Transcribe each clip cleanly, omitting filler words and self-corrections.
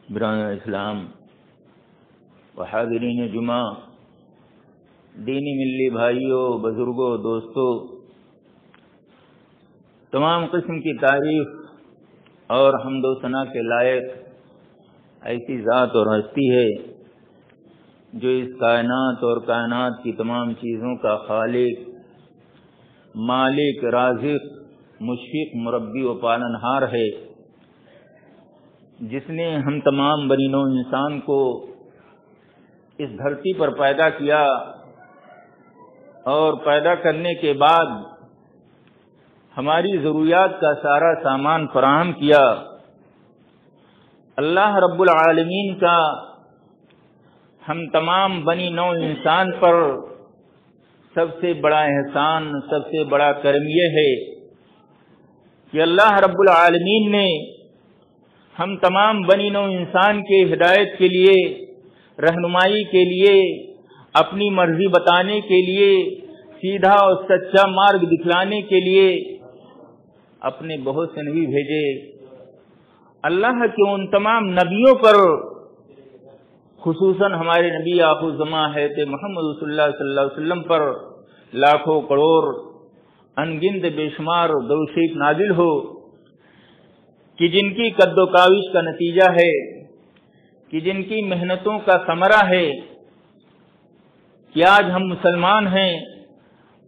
برادران اسلام و حاضرین جمعہ، دینی ملی بھائیوں، بزرگوں، دوستوں، تمام قسم کی تعریف اور حمد و ثنا کے لائق ایسی ذات اور ہستی ہے جو اس کائنات اور کائنات کی تمام چیزوں کا خالق، مالک، رازق، مشفق، مربی و پالنہار ہے، جس نے ہم تمام بنی نوع انسان کو اس دھرتی پر پیدا کیا اور پیدا کرنے کے بعد ہماری ضروریات کا سارا سامان فراہم کیا۔ اللہ رب العالمین کا ہم تمام بنی نوع انسان پر سب سے بڑا احسان، سب سے بڑا کرم یہ ہے کہ اللہ رب العالمین نے ہم تمام بنی نوع انسان کے ہدایت کے لیے، رہنمائی کے لیے، اپنی مرضی بتانے کے لیے، سیدھا اور سچا مارگ دکھلانے کے لیے اپنے بہت سے نبی بھیجے۔ اللہ کے ان تمام نبیوں پر، خصوصاً ہمارے نبی آخر الزماں حضرت محمد صلی اللہ علیہ وسلم پر لاکھوں کروڑ انگنت بے شمار درود شریف نازل ہو کہ جن کی قد و کاوش کا نتیجہ ہے، کہ جن کی محنتوں کا ثمرہ ہے کہ آج ہم مسلمان ہیں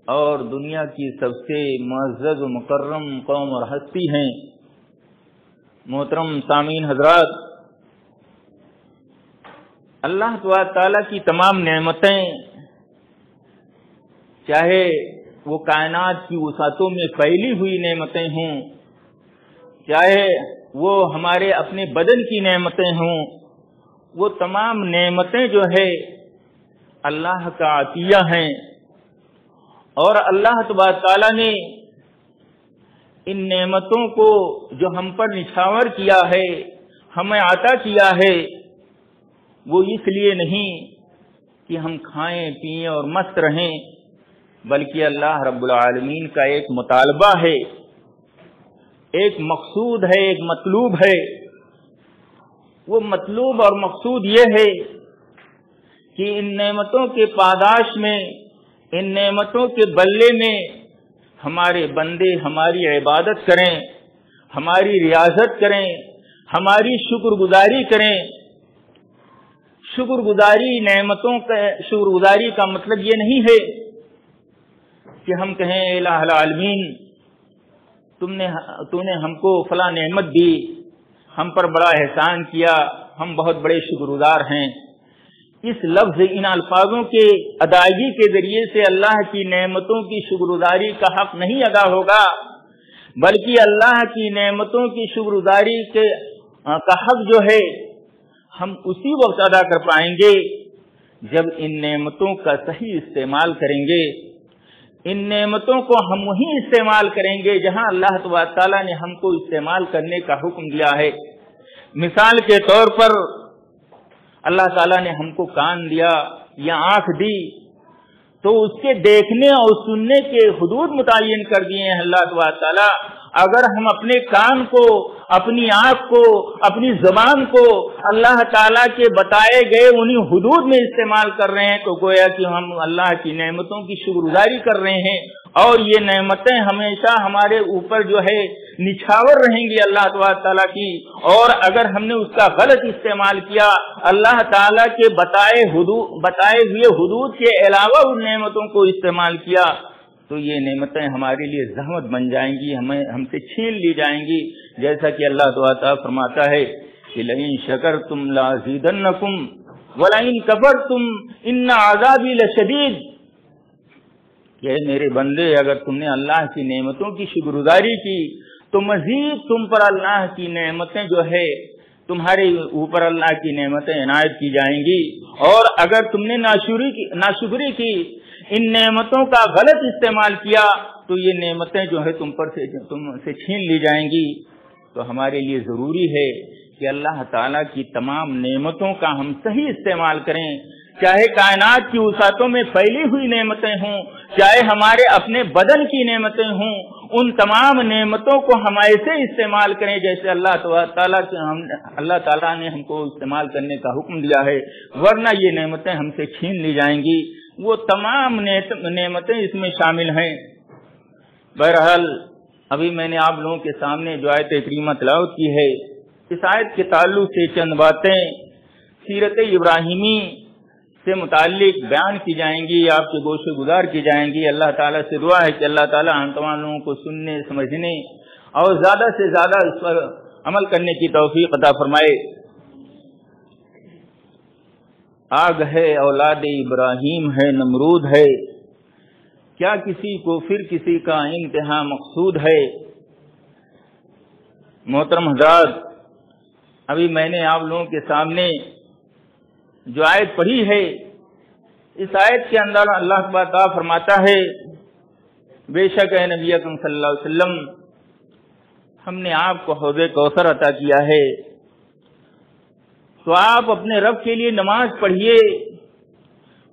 اور دنیا کی سب سے معزز و مکرم قوم اور ہستی ہیں۔ محترم سامعین حضرات، اللہ تعالیٰ کی تمام نعمتیں، چاہے وہ کائنات کی وسعتوں میں پھیلی ہوئی نعمتیں ہوں، چاہے وہ ہمارے اپنے بدن کی نعمتیں ہوں، وہ تمام نعمتیں جو ہے اللہ کا عطیہ ہیں، اور اللہ تبارک تعالیٰ نے ان نعمتوں کو جو ہم پر نچھاور کیا ہے، ہمیں عطا کیا ہے، وہ اس لیے نہیں کہ ہم کھائیں پئیں اور مست رہیں، بلکہ اللہ رب العالمین کا ایک مطالبہ ہے، ایک مقصود ہے، ایک مطلوب ہے۔ وہ مطلوب اور مقصود یہ ہے کہ ان نعمتوں کے پاداش میں، ان نعمتوں کے بدلے میں ہمارے بندے ہماری عبادت کریں، ہماری ریاضت کریں، ہماری شکر گزاری کریں۔ شکر گزاری، نعمتوں کا شکر گزاری کا مطلب یہ نہیں ہے کہ ہم کہیں اے الہ العالمین تو نے ہم کو فلاں نعمت دی، ہم پر بڑا احسان کیا، ہم بہت بڑے شکر گزار ہیں۔ اس لفظ، ان الفاظوں کے ادائیگی کے ذریعے سے اللہ کی نعمتوں کی شکر گزاری کا حق نہیں ادا ہوگا، بلکہ اللہ کی نعمتوں کی شکر گزاری کا حق جو ہے ہم اسی وقت ادا کر پائیں گے جب ان نعمتوں کا صحیح استعمال کریں گے۔ ان نعمتوں کو ہم وہیں استعمال کریں گے جہاں اللہ تبارک تعالیٰ نے ہم کو استعمال کرنے کا حکم دیا ہے۔ مثال کے طور پر اللہ تعالیٰ نے ہم کو کان دیا یا آنکھ دی، تو اس کے دیکھنے اور سننے کے حدود متعین کر دیے ہیں اللہ تبارک تعالیٰ۔ اگر ہم اپنے کان کو، اپنی آنکھ کو، اپنی زبان کو اللہ تعالیٰ کے بتائے گئے انہی حدود میں استعمال کر رہے ہیں تو گویا کہ ہم اللہ کی نعمتوں کی شکر گزاری کر رہے ہیں، اور یہ نعمتیں ہمیشہ ہمارے اوپر جو ہے نچھاور رہیں گی اللہ تبارک تعالیٰ کی۔ اور اگر ہم نے اس کا غلط استعمال کیا، اللہ تعالیٰ کے بتائے ہوئے حدود کے علاوہ ان نعمتوں کو استعمال کیا، تو یہ نعمتیں ہمارے لیے زحمت بن جائیں گی، ہم سے چھین لی جائیں گی، جیسا کہ اللہ تعالیٰ فرماتا ہے کہ لئن شکرتم لازیدنکم ولئن کفرتم ان عذابی لشدید۔ کہ میرے بندے، اگر تم نے اللہ کی نعمتوں کی شکر گزاری کی تو مزید تم پر اللہ کی نعمتیں جو ہے، تمہارے اوپر اللہ کی نعمتیں عنایت کی جائیں گی، اور اگر تم نے ناشکری کی، ان نعمتوں کا غلط استعمال کیا، تو یہ نعمتیں جو ہے تم سے چھین لی جائیں گی۔ تو ہمارے لیے ضروری ہے کہ اللہ تعالیٰ کی تمام نعمتوں کا ہم صحیح استعمال کریں، چاہے کائنات کی وسعتوں میں پھیلی ہوئی نعمتیں ہوں، چاہے ہمارے اپنے بدن کی نعمتیں ہوں، ان تمام نعمتوں کو ہم ایسے استعمال کریں جیسے اللہ تعالیٰ نے ہم کو استعمال کرنے کا حکم دیا ہے، ورنہ یہ نعمتیں ہم سے چھین لی جائیں گی۔ وہ تمام نعمتیں اس میں شامل ہیں۔ بہرحال ابھی میں نے آپ لوگوں کے سامنے جو آیت کریمہ تلاوت کی ہے، اس آیت کے تعلق سے چند باتیں سیرت ابراہیمی سے متعلق بیان کی جائیں گی، آپ کے گوشے گزار کی جائیں گی۔ اللہ تعالیٰ سے دعا ہے کہ اللہ تعالیٰ ہم تمام لوگوں کو سننے، سمجھنے اور زیادہ سے زیادہ اس پر عمل کرنے کی توفیق عطا فرمائے۔ آگ ہے، اولاد ابراہیم ہے، نمرود ہے، کیا کسی کو پھر کسی کا انتہا مقصود ہے؟ محترم حضرات، ابھی میں نے آپ لوگوں کے سامنے جو آیت پڑھی ہے، اس آیت کے اندر اللہ تعالیٰ فرماتا ہے بے شک اے نبی اکرم صلی اللہ علیہ وسلم ہم نے آپ کو حوض کوثر عطا کیا ہے، تو آپ اپنے رب کے لیے نماز پڑھیے،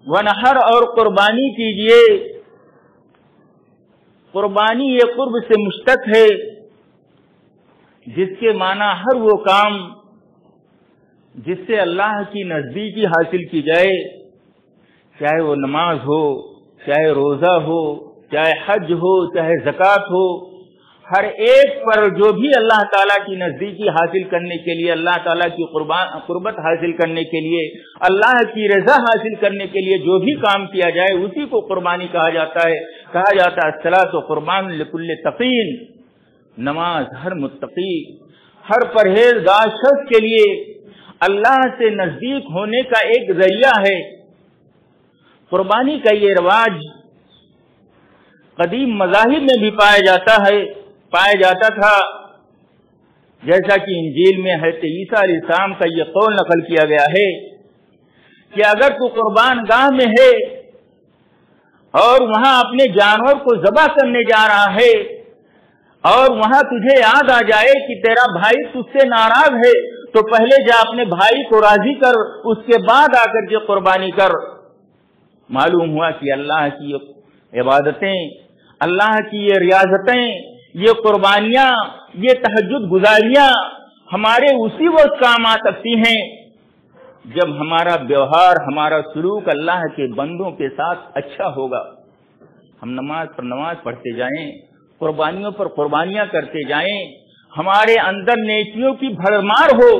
ونحر اور قربانی کیجیے۔ قربانی یہ قرب سے مشتق ہے، جس کے معنی ہر وہ کام جس سے اللہ کی نزدیکی حاصل کی جائے، چاہے وہ نماز ہو، چاہے روزہ ہو، چاہے حج ہو، چاہے زکوٰۃ ہو، ہر ایک پر جو بھی اللہ تعالیٰ کی نزدیکی حاصل کرنے کے لیے، اللہ تعالیٰ کی قربت حاصل کرنے کے لیے، اللہ کی رضا حاصل کرنے کے لیے جو بھی کام کیا جائے اسی کو قربانی کہا جاتا ہے۔ کہا جاتا ہے الصلاۃ قربان لکل تقین، نماز ہر متقی، ہر پرہیزگار شخص کے لیے اللہ سے نزدیک ہونے کا ایک ذریعہ ہے۔ قربانی کا یہ رواج قدیم مذاہب میں بھی پایا جاتا تھا، جیسا کہ انجیل میں حضرت عیسیٰ علیہ السلام کا یہ قول نقل کیا گیا ہے کہ اگر تو قربان گاہ میں ہے اور وہاں اپنے جانور کو ذبح کرنے جا رہا ہے اور وہاں تجھے یاد آ جائے کہ تیرا بھائی تجھ سے ناراض ہے، تو پہلے جا اپنے بھائی کو راضی کر، اس کے بعد آ کر کے قربانی کر۔ معلوم ہوا کہ اللہ کی عبادتیں، اللہ کی یہ ریاضتیں، یہ قربانیاں، یہ تہجد گزاریاں ہمارے اسی وقت کام آ سکتی ہیں جب ہمارا ویوہار، ہمارا سلوک اللہ کے بندوں کے ساتھ اچھا ہوگا۔ ہم نماز پر نماز پڑھتے جائیں، قربانیوں پر قربانیاں کرتے جائیں، ہمارے اندر نیکیوں کی بھرمار ہو،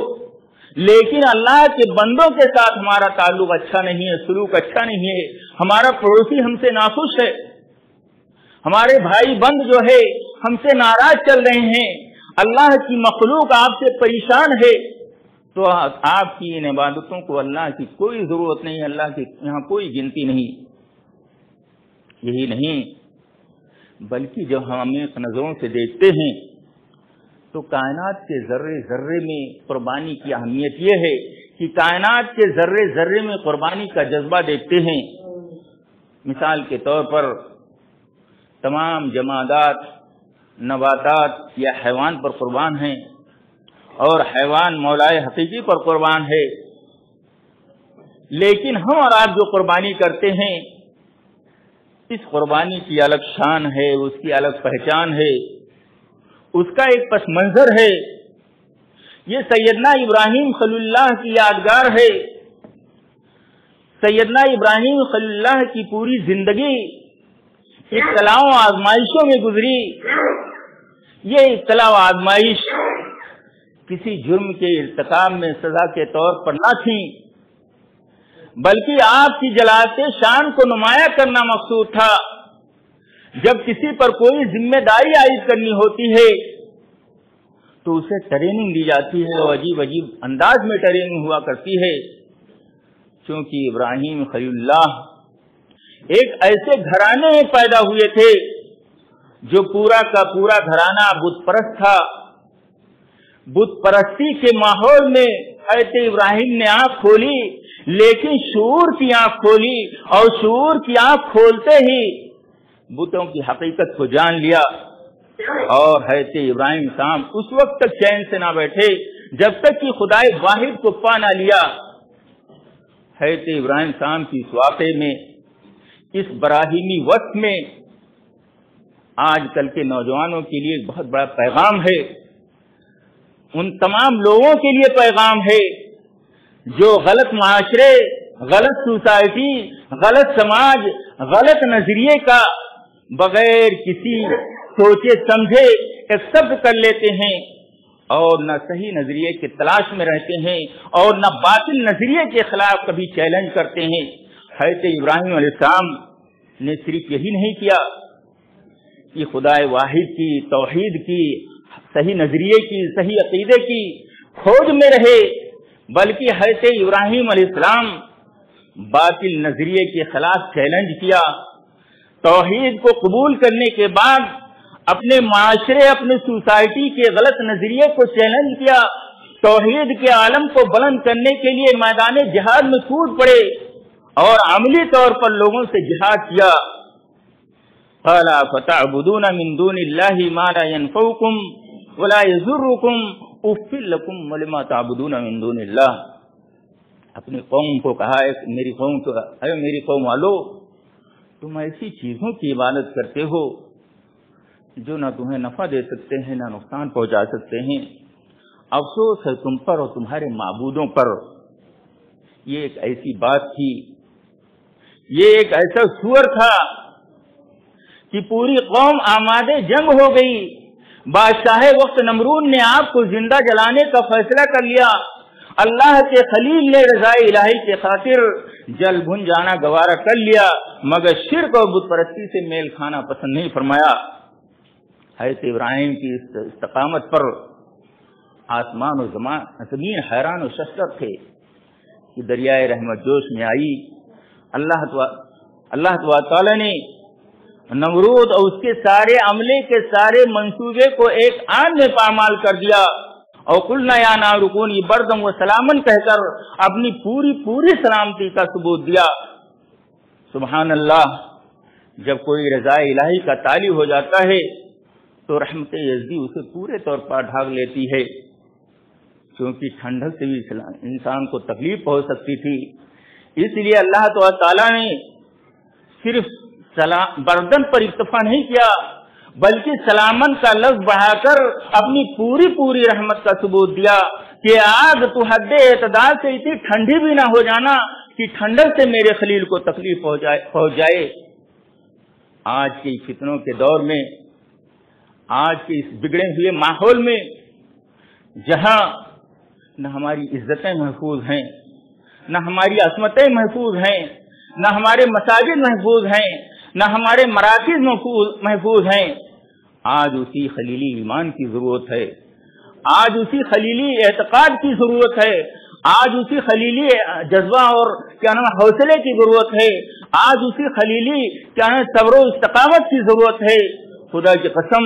لیکن اللہ کے بندوں کے ساتھ ہمارا تعلق اچھا نہیں ہے، سلوک اچھا نہیں ہے، ہمارا پڑوسی ہم سے ناخوش ہے، ہمارے بھائی بند جو ہے ہم سے ناراض چل رہے ہیں، اللہ کی مخلوق آپ سے پریشان ہے، تو آپ کی ان عبادتوں کو اللہ کی کوئی ضرورت نہیں، اللہ کی یہاں کوئی گنتی نہیں۔ یہی نہیں بلکہ جب ہم اپنی نظروں سے دیکھتے ہیں تو کائنات کے ذرے ذرے میں قربانی کی اہمیت یہ ہے کہ کائنات کے ذرے ذرے میں قربانی کا جذبہ دیکھتے ہیں۔ مثال کے طور پر تمام جمادات، نباتات یا حیوان پر قربان ہیں، اور حیوان مولائے حقیقی پر قربان ہے، لیکن ہم اور آپ جو قربانی کرتے ہیں اس قربانی کی الگ شان ہے، اس کی الگ پہچان ہے، اس کا ایک پس منظر ہے۔ یہ سیدنا ابراہیم خلیل اللہ کی یادگار ہے۔ سیدنا ابراہیم خلیل اللہ کی پوری زندگی ابتلاء و آزمائشوں میں گزری۔ یہ ابتلاء و آزمائش کسی جرم کے ارتکاب میں سزا کے طور پر نہ تھی، بلکہ آپ کی جلالت شان کو نمایاں کرنا مقصود تھا۔ جب کسی پر کوئی ذمہ داری عائد کرنی ہوتی ہے تو اسے ٹریننگ دی جاتی ہے، اور عجیب عجیب انداز میں ٹریننگ ہوا کرتی ہے۔ چونکہ ابراہیم خلیل اللہ ایک ایسے گھرانے میں پیدا ہوئے تھے جو پورا کا پورا گھرانہ بت پرست تھا۔ بت پرستی کے ماحول میں حضرت ابراہیم نے آنکھ کھولی، لیکن شعور کی آنکھ کھولی، اور شعور کی آنکھ کھولتے ہی بتوں کی حقیقت کو جان لیا، اور حضرت ابراہیم صاحب اس وقت تک چین سے نہ بیٹھے جب تک کہ خدائے واحد کو پا نہ لیا۔ حضرت ابراہیم صاحب کی اس واقعے میں، اس براہیمی وقت میں آج کل کے نوجوانوں کے لیے ایک بہت بڑا پیغام ہے، ان تمام لوگوں کے لیے پیغام ہے جو غلط معاشرے، غلط سوسائٹی، غلط سماج، غلط نظریے کا بغیر کسی سوچے سمجھے ایکسپٹ کر لیتے ہیں اور نہ صحیح نظریے کی تلاش میں رہتے ہیں اور نہ باطل نظریے کے خلاف کبھی چیلنج کرتے ہیں۔ حضرت ابراہیم علیہ السلام نے صرف یہی نہیں کیا کہ خدا واحد کی، توحید کی، صحیح نظریے کی، صحیح عقیدے کی کھوج میں رہے، بلکہ حضرت ابراہیم علیہ السلام باطل نظریے کے خلاف چیلنج کیا۔ توحید کو قبول کرنے کے بعد اپنے معاشرے، اپنے سوسائٹی کے غلط نظریے کو چیلنج کیا، توحید کے عالم کو بلند کرنے کے لیے میدان جہاد میں کود پڑے اور عملی طور پر لوگوں سے جہاد کیا۔ قال فتعبدون من دون اللہ ما لا ينفعكم ولا يضركم اف لكم ولما تعبدون من دون اللہ۔ اپنی قوم کو کہا ہے، میری قوم تو اے میری قوم والو، تم ایسی چیزوں کی عبادت کرتے ہو جو نہ تمہیں نفع دے سکتے ہیں نہ نقصان پہنچا سکتے ہیں، افسوس ہے تم پر اور تمہارے معبودوں پر۔ یہ ایک ایسی بات تھی، یہ ایک ایسا سور تھا کہ پوری قوم آمادے جنگ ہو گئی۔ بادشاہ وقت نمرود نے آپ کو زندہ جلانے کا فیصلہ کر لیا۔ اللہ کے خلیل نے رضا الہی کے خاطر جل بھن جانا گوارا کر لیا، مگر شرک اور بت پرستی سے میل کھانا پسند نہیں فرمایا۔ حضرت ابراہیم کی استقامت پر آسمان و زمین حیران و ششدر تھے کہ دریائے رحمت جوش میں آئی۔ اللہ تعالی نے نمرود اور اس کے سارے عملے کے سارے منصوبے کو ایک آن میں پامال کر دیا اور قلنا یا نار کونی بردم و سلامن کہہ کر اپنی پوری سلامتی کا ثبوت دیا۔ سبحان اللہ، جب کوئی رضا الہی کا تالی ہو جاتا ہے تو رحمت یزدی اسے پورے طور پر ڈھانپ لیتی ہے، کیونکہ ٹھنڈک سے بھی انسان کو تکلیف پہنچ سکتی تھی۔ اس لیے اللہ تعالیٰ نے صرف بردن پر اکتفا نہیں کیا، بلکہ سلامن کا لفظ بڑھا کر اپنی پوری رحمت کا ثبوت دیا کہ آگ تو حد اعتدال سے اتنی ٹھنڈی بھی نہ ہو جانا کہ ٹھنڈک سے میرے خلیل کو تکلیف پہنچ جائے۔ آج کے فتنوں کے دور میں، آج کے اس بگڑے ہوئے ماحول میں، جہاں نہ ہماری عزتیں محفوظ ہیں، نہ ہماری عصمتیں محفوظ ہیں، نہ ہمارے مساجد محفوظ ہیں، نہ ہمارے مراکز محفوظ ہیں، آج اسی خلیلی ایمان کی ضرورت ہے، آج اسی خلیلی اعتقاد کی ضرورت ہے، آج اسی خلیلی جذبہ اور حوصلے کی ضرورت ہے، آج اسی خلیلی صبر و استقامت کی ضرورت ہے۔ خدا کی قسم،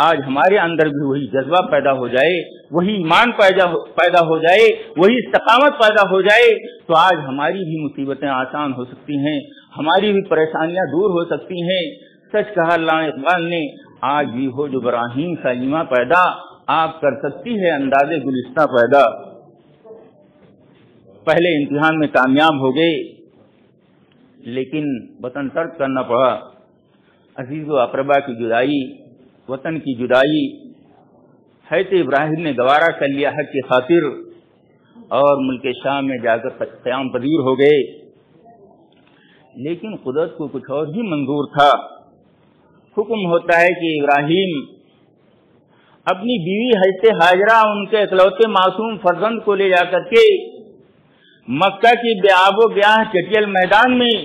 آج ہمارے اندر بھی وہی جذبہ پیدا ہو جائے، وہی ایمان پیدا ہو جائے، وہی استقامت پیدا ہو جائے تو آج ہماری بھی مصیبتیں آسان ہو سکتی ہیں، ہماری بھی پریشانیاں دور ہو سکتی ہیں۔ سچ کہا علامہ اقبال نے، آج بھی ہو جو براہیم سلیمہ پیدا، آپ کر سکتی ہے انداز گلستہ پیدا۔ پہلے امتحان میں کامیاب ہو گئے، لیکن وطن ترک کرنا پڑا۔ عزیز و اقربا کی جدائی، وطن کی جدائی حضرت ابراہیم نے گوارا کر لیا حق کی خاطر، اور ملک شام میں جا کر قیام پذیر ہو گئے۔ لیکن قدرت کو کچھ اور ہی منظور تھا۔ حکم ہوتا ہے کہ ابراہیم اپنی بیوی حضرت ہاجرہ، ان کے اکلوتے معصوم فرزند کو لے جا کر کے مکہ کی بے آب و گیاہ چٹیل میدان میں،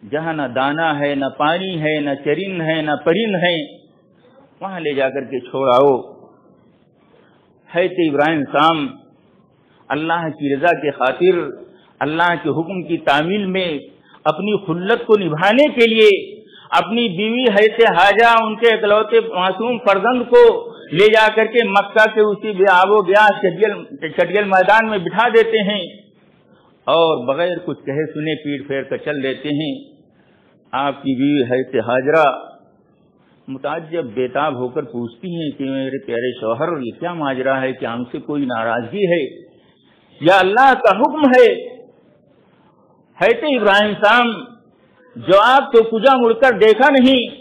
جہاں نہ دانا ہے، نہ پانی ہے، نہ چرند ہے، نہ پرند ہے، وہاں لے جا کر کے چھوڑ آؤ۔ حضرت ابراہیم سام اللہ کی رضا کے خاطر، اللہ کے حکم کی تعمیل میں اپنی خلت کو نبھانے کے لیے اپنی بیوی حضرت ہاجرہ، ان کے اکلوتے معصوم فرزند کو لے جا کر کے مکہ کے اسی بے آب و گیاہ چٹیل میدان میں بٹھا دیتے ہیں اور بغیر کچھ کہے سنے پیٹ پھیر کر چل دیتے ہیں۔ آپ کی بیوی حضرت ہاجرہ متعجب بیتاب ہو کر پوچھتی ہیں کہ میرے پیارے شوہر، یہ کیا ماجرا ہے؟ کہ ہم سے کوئی ناراضگی ہے یا اللہ کا حکم ہے؟ حضرت ابراہیم سام جواب تو کجا مڑ کر دیکھا نہیں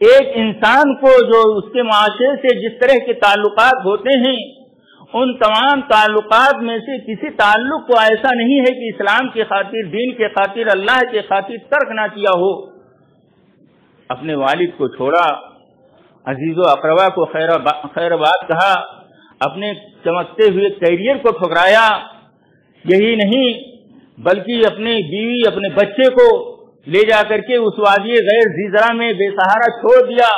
ایک انسان کو جو اس کے معاشرے سے جس طرح کے تعلقات ہوتے ہیں، ان تمام تعلقات میں سے کسی تعلق کو ایسا نہیں ہے کہ اسلام کی خاطر، دین کے خاطر، اللہ کے خاطر ترک نہ کیا ہو۔ اپنے والد کو چھوڑا، عزیز و اقربا کو خیر بات کہا، اپنے چمکتے ہوئے کیریئر کو ٹھکرایا، یہی نہیں بلکہ اپنی بیوی، اپنے بچے کو لے جا کر کے اس وادی غیر ذی زرع میں بے سہارا چھوڑ دیا۔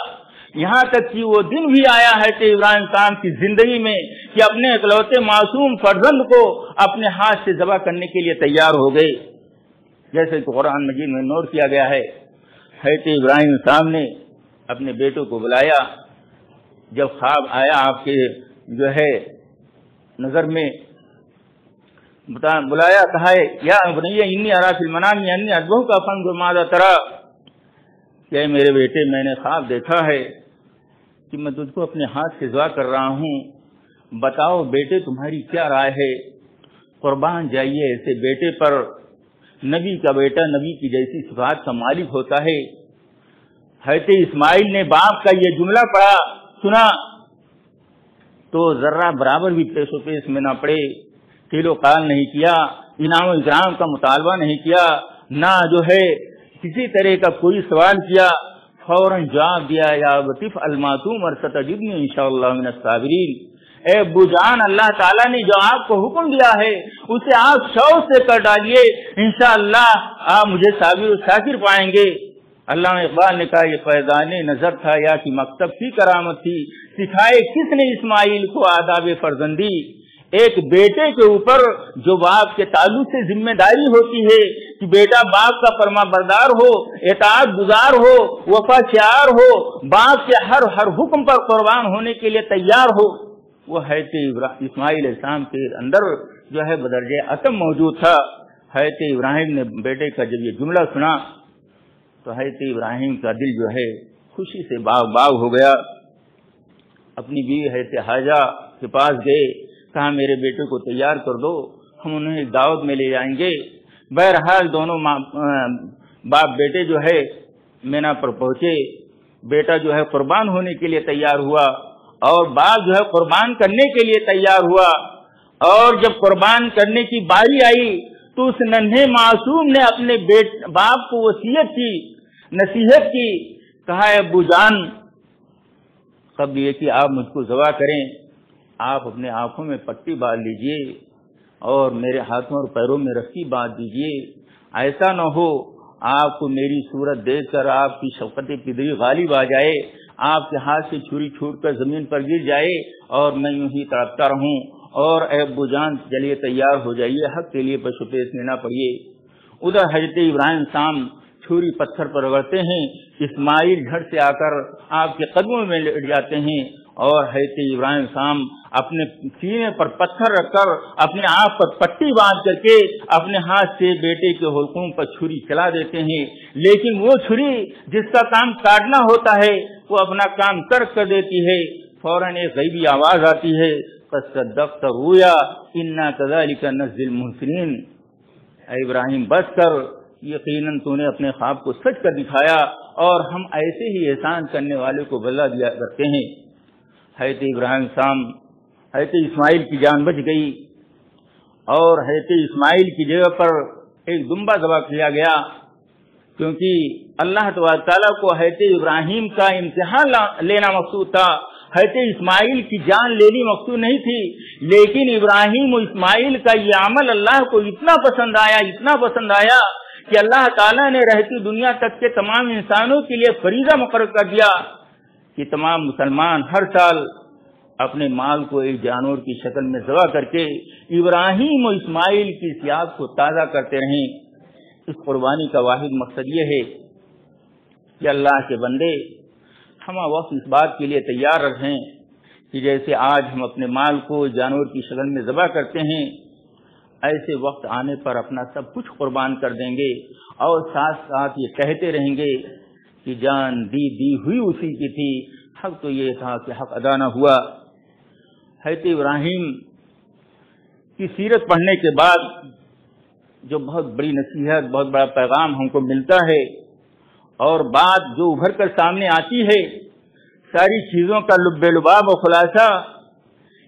یہاں تک کہ وہ دن بھی آیا ہے کہ ابراہیم خان کی زندگی میں کہ اپنے اکلوتے معصوم فرزند کو اپنے ہاتھ سے ذبح کرنے کے لیے تیار ہو گئے، جیسے کہ قرآن مجید میں نوٹ کیا گیا ہے۔ حضرت ابراہیم صاحب نے اپنے بیٹوں کو بلایا، جب خواب آیا آپ کے جو ہے نظر میں بلایا، کہا ہے یا بنی انی ارا فی المنام انی اذبحک فانظر ماذا تری، کہ میرے بیٹے میں نے خواب دیکھا ہے کہ میں تجھ کو اپنے ہاتھ سے ذبح کر رہا ہوں، بتاؤ بیٹے تمہاری کیا رائے ہے؟ قربان جائیے ایسے بیٹے پر۔ نبی کا بیٹا نبی کی جیسی صفات کا مالک ہوتا ہے۔ حضرت اسماعیل نے باپ کا یہ جملہ پڑھا، سنا تو ذرہ برابر بھی پیش و پیش میں نہ پڑے، کیل و قال نہیں کیا، انعام و اکرام کا مطالبہ نہیں کیا، نہ جو ہے کسی طرح کا کوئی سوال کیا، فوراً جواب دیا یا ابتف الماتوم ستجدنی انشاءاللہ من الصابرین۔ اے ابو جان، اللہ تعالیٰ نے جو آپ کو حکم دیا ہے اسے آپ شوق سے کر ڈالیے، انشاءاللہ آپ مجھے صابر و شاکر پائیں گے۔ علامہ اقبال نے کہا یہ فیضان نظر تھا یا کہ مکتب کی کرامت تھی، سکھائے کس نے اسماعیل کو آداب فرزندی۔ ایک بیٹے کے اوپر جو باپ کے تعلق سے ذمہ داری ہوتی ہے کہ بیٹا باپ کا فرما بردار ہو، اطاعت گزار ہو، وفا شعار ہو، باپ کے ہر حکم پر قربان ہونے کے لیے تیار ہو، وہ حضرت اسماعیل علیہ السلام کے اندر جو ہے بدرجہ عتم موجود تھا۔ حضرت ابراہیم نے بیٹے کا جب یہ جملہ سنا تو حضرت ابراہیم کا دل جو ہے خوشی سے باغ باغ ہو گیا۔ اپنی بیوی حضرت حاجہ کے پاس گئے، کہا میرے بیٹے کو تیار کر دو، ہم انہیں دعوت میں لے جائیں گے۔ بہرحال دونوں باپ بیٹے جو ہے مینا پر پہنچے، بیٹا جو ہے قربان ہونے کے لیے تیار ہوا اور باپ جو ہے قربان کرنے کے لیے تیار ہوا، اور جب قربان کرنے کی باری آئی تو اس ننھے معصوم نے اپنے باپ کو وصیت کی، نصیحت کی، کہا ابو جان قبل یہ کہ آپ مجھ کو ذبح کریں آپ اپنے آنکھوں میں پٹی باندھ لیجئے اور میرے ہاتھوں اور پیروں میں رسی باندھ دیجئے، ایسا نہ ہو آپ کو میری صورت دیکھ کر آپ کی شفقت پدری غالب آ جائے، آپ کے ہاتھ سے چھری چھوٹ کر زمین پر گر جائے اور میں یوں ہی تڑپتا رہوں، اور اے ابو جان چلیے تیار ہو جائیے، حق کے لیے پشو پیش لینا پڑیے۔ ادھر حضرت ابراہیم شام چھری پتھر پر رگڑتے ہیں، اسماعیل گھر سے آ کر آپ کے قدموں میں لیٹ جاتے ہیں، اور حضرت ابراہیم شام اپنے سینے پر پتھر رکھ کر اپنے آپ پر پٹی باندھ کر کے اپنے ہاتھ سے بیٹے کے حلقوم پر چھری چلا دیتے ہیں، لیکن وہ چھری جس کا کام کاٹنا ہوتا ہے وہ اپنا کام ترک کر دیتی ہے۔ فوراً ایک غیبی آواز آتی ہے، قد صدقت رؤیا انا کذلک نجزی المحسنین، اے ابراہیم بس کر، یقیناً تو نے اپنے خواب کو سچ کر دکھایا اور ہم ایسے ہی احسان کرنے والے کو بدلہ دیا کرتے ہیں۔ حضرت ابراہیم شام حضرت اسماعیل کی جان بچ گئی اور حضرت اسماعیل کی جگہ پر ایک دمبا ذبح کیا گیا، کیونکہ اللہ تعالیٰ کو حضرت ابراہیم کا امتحان لینا مقصود تھا، حضرت اسماعیل کی جان لینی مقصود نہیں تھی، لیکن ابراہیم و اسماعیل کا یہ عمل اللہ کو اتنا پسند آیا کہ اللہ تعالیٰ نے رہتی دنیا تک کے تمام انسانوں کے لیے فریضہ مقرر کر دیا کہ تمام مسلمان ہر سال اپنے مال کو ایک جانور کی شکل میں ذبح کر کے ابراہیم و اسماعیل کی یاد کو تازہ کرتے رہیں۔ اس قربانی کا واحد مقصد یہ ہے کہ اللہ کے بندے ہم وقت اس بات کے لیے تیار رہیں کہ جیسے آج ہم اپنے مال کو جانور کی شکل میں ذبح کرتے ہیں، ایسے وقت آنے پر اپنا سب کچھ قربان کر دیں گے اور ساتھ ساتھ یہ کہتے رہیں گے کہ جان دی ہوئی اسی کی تھی، حق تو یہ تھا کہ حق ادا نہ ہوا۔ حضرت ابراہیم کی سیرت پڑھنے کے بعد جو بہت بڑی نصیحت، بہت بڑا پیغام ہم کو ملتا ہے، اور بات جو ابھر کر سامنے آتی ہے ساری چیزوں کا لب لباب و خلاصہ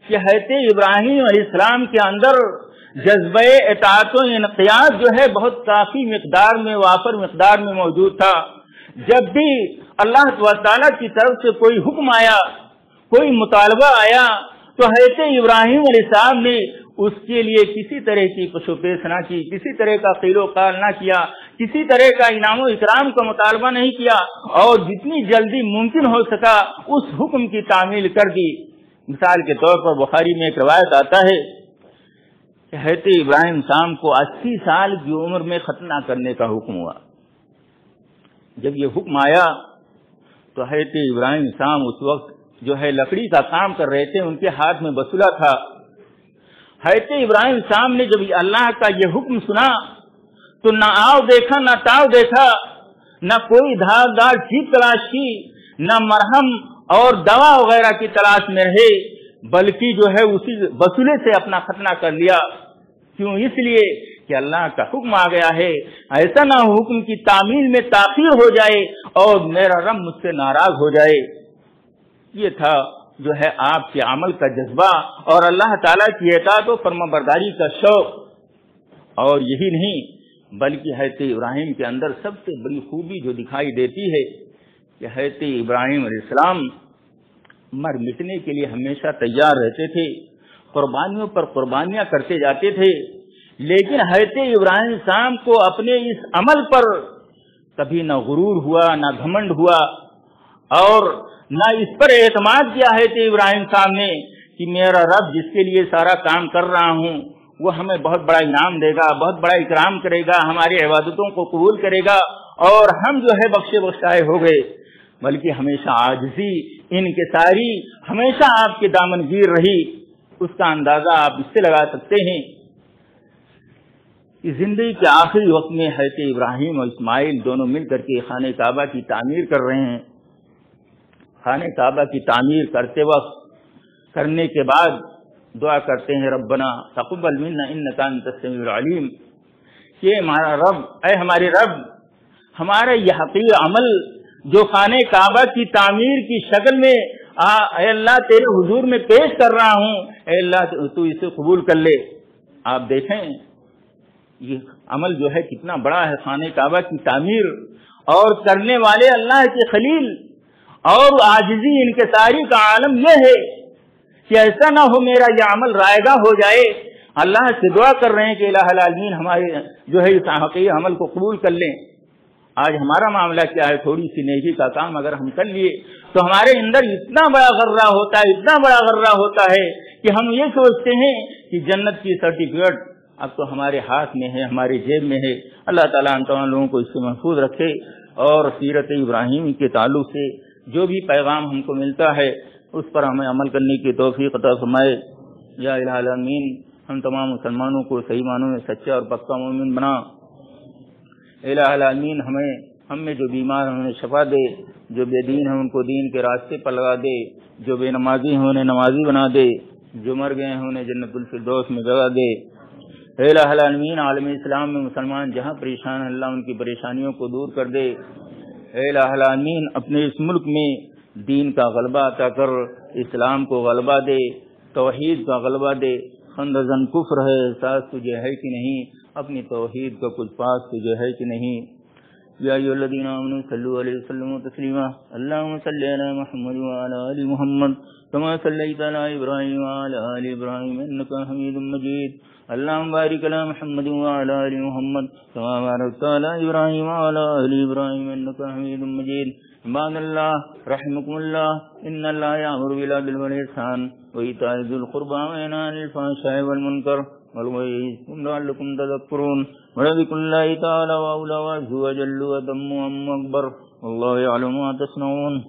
کہ حضرت ابراہیم علیہ السلام کے اندر جذبہ اطاعت و انقیاد جو ہے بہت کافی مقدار میں وافر مقدار میں موجود تھا. جب بھی اللہ تعالیٰ کی طرف سے کوئی حکم آیا، کوئی مطالبہ آیا، تو حضرت ابراہیم علیہ السلام نے اس کے لیے کسی طرح کی پش و پیش نہ کی، کسی طرح کا قیل و قال نہ کیا، کسی طرح کا انعام و اکرام کا مطالبہ نہیں کیا، اور جتنی جلدی ممکن ہو سکا اس حکم کی تعمیل کر دی. مثال کے طور پر بخاری میں ایک روایت آتا ہے کہ حضرت ابراہیم شام کو 80 سال کی عمر میں ختنہ کرنے کا حکم ہوا. جب یہ حکم آیا تو حضرت ابراہیم شام اس وقت جو ہے لکڑی کا کام کر رہے تھے، ان کے ہاتھ میں بسولہ تھا. حضرت ابراہیم شام نے جب اللہ کا یہ حکم سنا تو نہ آؤ دیکھا نہ تاؤ دیکھا، نہ کوئی دھاردار چیز تلاش کی، نہ مرہم اور دوا وغیرہ کی تلاش میں رہے، بلکہ جو ہے اسی بسولے سے اپنا ختنہ کر لیا. کیوں؟ اس لیے کہ اللہ کا حکم آ گیا ہے، ایسا نہ حکم کی تعمیل میں تاخیر ہو جائے اور میرا رب مجھ سے ناراض ہو جائے. یہ تھا جو ہے آپ کے عمل کا جذبہ اور اللہ تعالیٰ کی اطاعت و فرما برداری کا شوق. اور یہی نہیں بلکہ حضرت ابراہیم کے اندر سب سے بڑی خوبی جو دکھائی دیتی ہے کہ حضرت ابراہیم علیہ السلام مر مٹنے کے لیے ہمیشہ تیار رہتے تھے، قربانیوں پر قربانیاں کرتے جاتے تھے. لیکن حضرت ابراہیم السلام کو اپنے اس عمل پر کبھی نہ غرور ہوا، نہ گھمنڈ ہوا، اور نہ اس پر اعتماد کیا حضرت ابراہیم صاحب نے کہ میرا رب جس کے لیے سارا کام کر رہا ہوں وہ ہمیں بہت بڑا انعام دے گا، بہت بڑا اکرام کرے گا، ہماری عبادتوں کو قبول کرے گا اور ہم جو ہے بخشے بخشائے ہو گئے. بلکہ ہمیشہ عاجزی، انکساری ہمیشہ آپ کے دامن گیر رہی. اس کا اندازہ آپ اس سے لگا سکتے ہیں کہ زندگی کے آخری وقت میں حضرت ابراہیم اور اسماعیل دونوں مل کر کے خانہ کعبہ کی تعمیر کر رہے ہیں. خانہ کعبہ کی تعمیر کرتے وقت کرنے کے بعد دعا کرتے ہیں ربنا تقبل منا انک انت السمیع العلیم، کہ ہمارا رب، اے ہمارے رب، ہمارا یہ حقیر عمل جو خانہ کعبہ کی تعمیر کی شکل میں اے اللہ تیرے حضور میں پیش کر رہا ہوں، اے اللہ تو اسے قبول کر لے. آپ دیکھیں یہ عمل جو ہے کتنا بڑا ہے، خانہ کعبہ کی تعمیر، اور کرنے والے اللہ کے خلیل اور عاجزی انکساری کا عالم یہ ہے کہ ایسا نہ ہو میرا یہ عمل رائگاں ہو جائے. اللہ سے دعا کر رہے ہیں کہ الہ العالمین ہمارے جو ہے اس حقیقی عمل کو قبول کر لیں. آج ہمارا معاملہ کیا ہے؟ تھوڑی سی نیکی کا کام اگر ہم کر لیے تو ہمارے اندر اتنا بڑا غرہ ہوتا ہے، اتنا بڑا غرہ ہوتا ہے کہ ہم یہ سوچتے ہیں کہ جنت کی سرٹیفکیٹ اب تو ہمارے ہاتھ میں ہے، ہماری جیب میں ہے. اللہ تعالیٰ ہم تمام لوگوں کو اس سے محفوظ رکھے اور سیرت ابراہیم کے تعلق سے جو بھی پیغام ہم کو ملتا ہے اس پر ہمیں عمل کرنے کی توفیق عطا فرمائے. یا الہ العالمین ہم تمام مسلمانوں کو صحیح معنوں میں سچا اور پکا مومن بنا. الہ العالمین ہم میں جو بیمار ہیں انہیں شفا دے، جو بے دین ہیں ان کو دین کے راستے پر لگا دے، جو بے نمازی ہیں انہیں نمازی بنا دے، جو مر گئے ہیں انہیں جنت الفردوس میں جگہ دے. الہ العالمین عالم اسلام میں مسلمان جہاں پریشان ہیں اللہ ان کی پریشانیوں کو دور کر دے. الہ العالمین اپنے اس ملک میں دین کا غلبہ عطا کر، اسلام کو غلبہ دے، توحید کا غلبہ دے. خندزن کفر ہے، احساس تجھے ہے کہ نہیں؟ اپنی توحید کا کچھ پاس تجھے ہے کہ نہیں؟ یا ایھا الذین آمنوا صلوا علیہ وسلموا تسلیما. اللهم صل علی محمد وعلی آل محمد كما صلیت علی ابراہیم وعلی آل ابراہیم انک حمید مجید. اللهم بارک علی محمد وعلی آل محمد كما بارکت علی ابراہیم وعلی آل ابراہیم انک حمید مجید. عباد اللہ رحمکم اللہ، ان اللہ یامر بالعدل والاحسان وایتاء ذی القربى وینہی عن الفحشاء والمنکر والبغی لعلکم تذکرون. ولذکر اللہ تعالی اولی واعظ واجل واتم وام اکبر واللہ یعلم ما تصنعون.